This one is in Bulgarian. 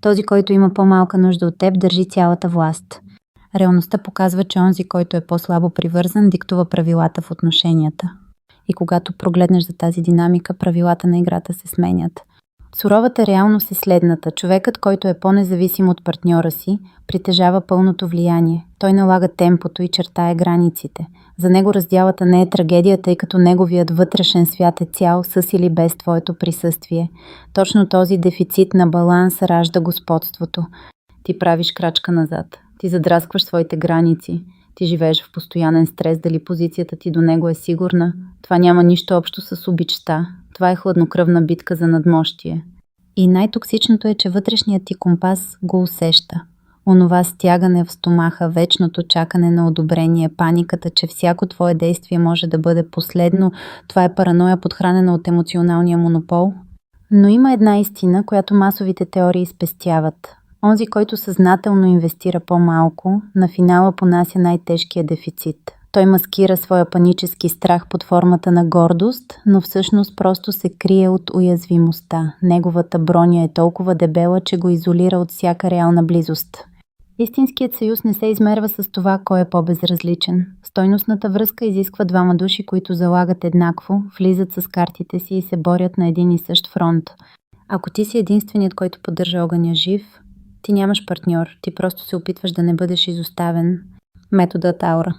Този, който има по-малка нужда от теб, държи цялата власт. Реалността показва, че онзи, който е по-слабо привързан, диктува правилата в отношенията. И когато прогледнеш за тази динамика, правилата на играта се сменят. Суровата реалност е следната. Човекът, който е по-независим от партньора си, притежава пълното влияние. Той налага темпото и чертае границите. За него раздялата не е трагедия, тъй като неговият вътрешен свят е цял, с или без твоето присъствие. Точно този дефицит на баланс ражда господството. Ти правиш крачка назад. Ти задраскваш своите граници. Ти живееш в постоянен стрес дали позицията ти до него е сигурна. Това няма нищо общо с обичта. Това е хладнокръвна битка за надмощие. И най-токсичното е, че вътрешният ти компас го усеща. Онова стягане в стомаха, вечното чакане на одобрение, паниката, че всяко твое действие може да бъде последно, това е параноя, подхранена от емоционалния монопол. Но има една истина, която масовите теории спестяват. Онзи, който съзнателно инвестира по-малко, на финала понася най-тежкия дефицит. Той маскира своя панически страх под формата на гордост, но всъщност просто се крие от уязвимостта. Неговата броня е толкова дебела, че го изолира от всяка реална близост. Истинският съюз не се измерва с това, кой е по-безразличен. Стойностната връзка изисква двама души, които залагат еднакво, влизат с картите си и се борят на един и същ фронт. Ако ти си единственият, който поддържа огъня жив, ти нямаш партньор, ти просто се опитваш да не бъдеш изоставен. Методът Аура.